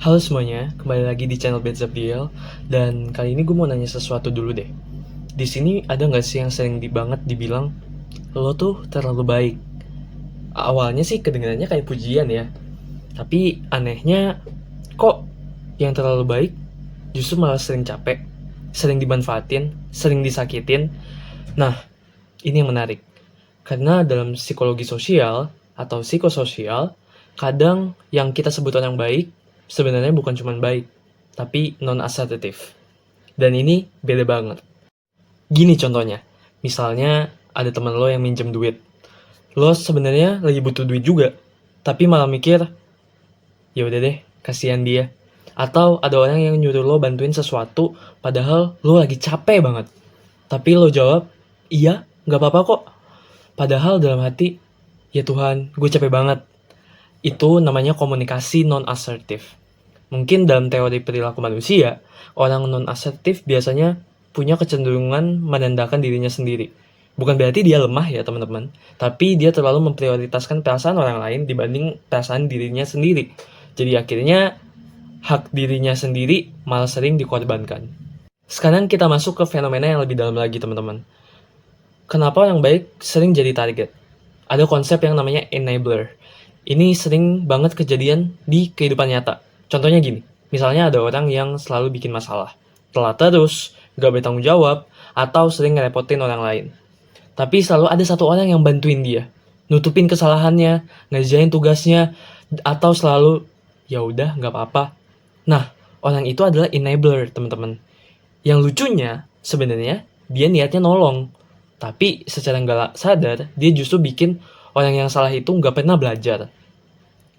Halo semuanya, kembali lagi di channel Beds of DL. Dan kali ini gue mau nanya sesuatu dulu deh. Di sini ada nggak sih yang sering banget dibilang lo tuh terlalu baik? Awalnya sih kedengarannya kayak pujian ya, tapi anehnya kok yang terlalu baik justru malah sering capek, sering dimanfaatin, sering disakitin. Nah, ini yang menarik. Karena dalam psikologi sosial atau psikososial, kadang yang kita sebut orang baik sebenarnya bukan cuma baik, tapi non-assertive. Dan ini beda banget. Gini contohnya, misalnya ada teman lo yang minjem duit. Lo sebenarnya lagi butuh duit juga, tapi malah mikir, ya udah deh, kasihan dia. Atau ada orang yang nyuruh lo bantuin sesuatu, padahal lo lagi capek banget. Tapi lo jawab, iya, nggak apa-apa kok. Padahal dalam hati, ya Tuhan, gue capek banget. Itu namanya komunikasi non-assertif. Mungkin dalam teori perilaku manusia, orang non-assertif biasanya punya kecenderungan merendahkan dirinya sendiri. Bukan berarti dia lemah ya teman-teman, tapi dia terlalu memprioritaskan perasaan orang lain dibanding perasaan dirinya sendiri. Jadi akhirnya hak dirinya sendiri malah sering dikorbankan. Sekarang kita masuk ke fenomena yang lebih dalam lagi teman-teman. Kenapa orang baik sering jadi target? Ada konsep yang namanya enabler. Ini sering banget kejadian di kehidupan nyata. Contohnya gini, misalnya ada orang yang selalu bikin masalah, telat terus, gak bertanggung jawab, atau sering ngerepotin orang lain. Tapi selalu ada satu orang yang bantuin dia, nutupin kesalahannya, ngerjain tugasnya, atau selalu, ya udah nggak apa-apa. Nah, orang itu adalah enabler, teman-teman. Yang lucunya, sebenarnya dia niatnya nolong, tapi secara nggak sadar, dia justru bikin orang yang salah itu nggak pernah belajar.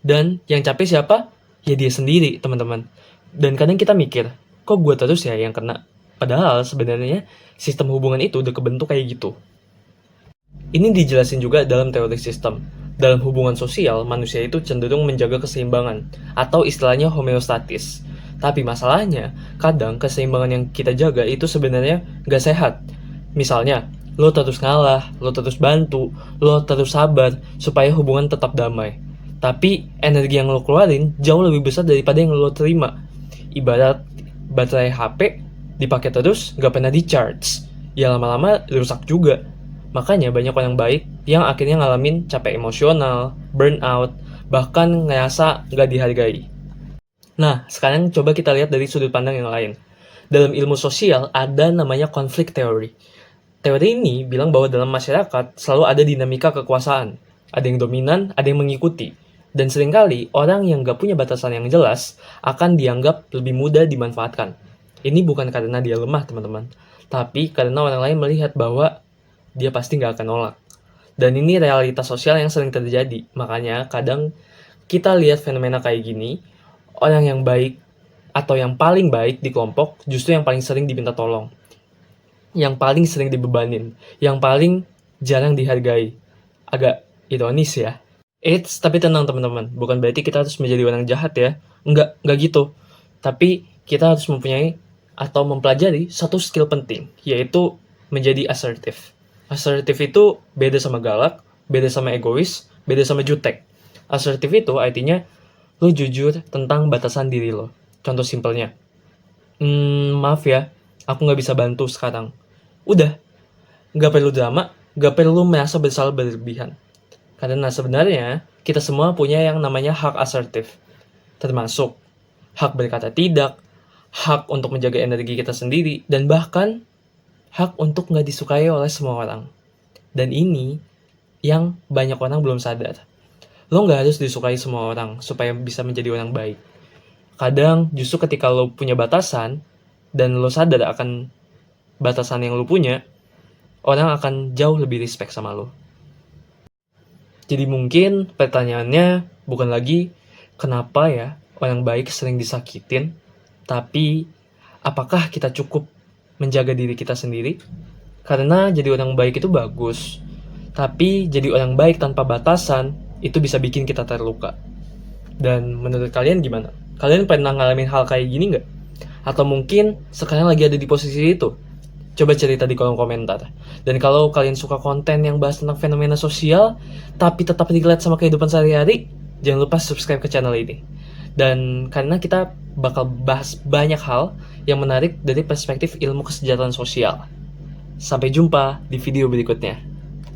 Dan yang capek siapa? Ya dia sendiri, teman-teman. Dan kadang kita mikir, kok gue terus ya yang kena? Padahal sebenarnya sistem hubungan itu udah kebentuk kayak gitu. Ini dijelasin juga dalam teori sistem. Dalam hubungan sosial, manusia itu cenderung menjaga keseimbangan, atau istilahnya homeostatis. Tapi masalahnya, kadang keseimbangan yang kita jaga itu sebenarnya gak sehat. Misalnya, lo terus ngalah, lo terus bantu, lo terus sabar, supaya hubungan tetap damai. Tapi energi yang lo keluarin jauh lebih besar daripada yang lo terima. Ibarat baterai HP dipakai terus gak pernah di-charge. Ya lama-lama rusak juga. Makanya banyak orang baik yang akhirnya ngalamin capek emosional, burnout, bahkan ngerasa gak dihargai. Nah, sekarang coba kita lihat dari sudut pandang yang lain. Dalam ilmu sosial ada namanya konflik teori. Teori ini bilang bahwa dalam masyarakat selalu ada dinamika kekuasaan. Ada yang dominan, ada yang mengikuti. Dan seringkali orang yang gak punya batasan yang jelas akan dianggap lebih mudah dimanfaatkan. Ini bukan karena dia lemah teman-teman, tapi karena orang lain melihat bahwa dia pasti gak akan nolak. Dan ini realitas sosial yang sering terjadi. Makanya kadang kita lihat fenomena kayak gini, orang yang baik atau yang paling baik di kelompok justru yang paling sering diminta tolong. Yang paling sering dibebanin, yang paling jarang dihargai. Agak ironis ya. Tapi tenang teman-teman, bukan berarti kita harus menjadi orang jahat ya. Enggak gitu. Tapi kita harus mempunyai atau mempelajari satu skill penting, yaitu menjadi asertif. Asertif itu beda sama galak, beda sama egois, beda sama jutek. Asertif itu artinya lo jujur tentang batasan diri lo. Contoh simpelnya, maaf ya, aku nggak bisa bantu sekarang. Udah, nggak perlu drama, nggak perlu merasa bersalah berlebihan. Karena sebenarnya kita semua punya yang namanya hak asertif. Termasuk hak berkata tidak, hak untuk menjaga energi kita sendiri, dan bahkan hak untuk nggak disukai oleh semua orang. Dan ini yang banyak orang belum sadar. Lo nggak harus disukai semua orang supaya bisa menjadi orang baik. Kadang justru ketika lo punya batasan, dan lo sadar akan batasan yang lo punya, orang akan jauh lebih respect sama lo. Jadi mungkin pertanyaannya bukan lagi kenapa ya orang baik sering disakitin, tapi apakah kita cukup menjaga diri kita sendiri? Karena jadi orang baik itu bagus, tapi jadi orang baik tanpa batasan itu bisa bikin kita terluka. Dan menurut kalian gimana? Kalian pernah ngalamin hal kayak gini nggak? Atau mungkin sekarang lagi ada di posisi itu? Coba cerita di kolom komentar. Dan kalau kalian suka konten yang bahas tentang fenomena sosial, tapi tetap relate sama kehidupan sehari-hari, jangan lupa subscribe ke channel ini. Dan karena kita bakal bahas banyak hal yang menarik dari perspektif ilmu kesejahteraan sosial. Sampai jumpa di video berikutnya.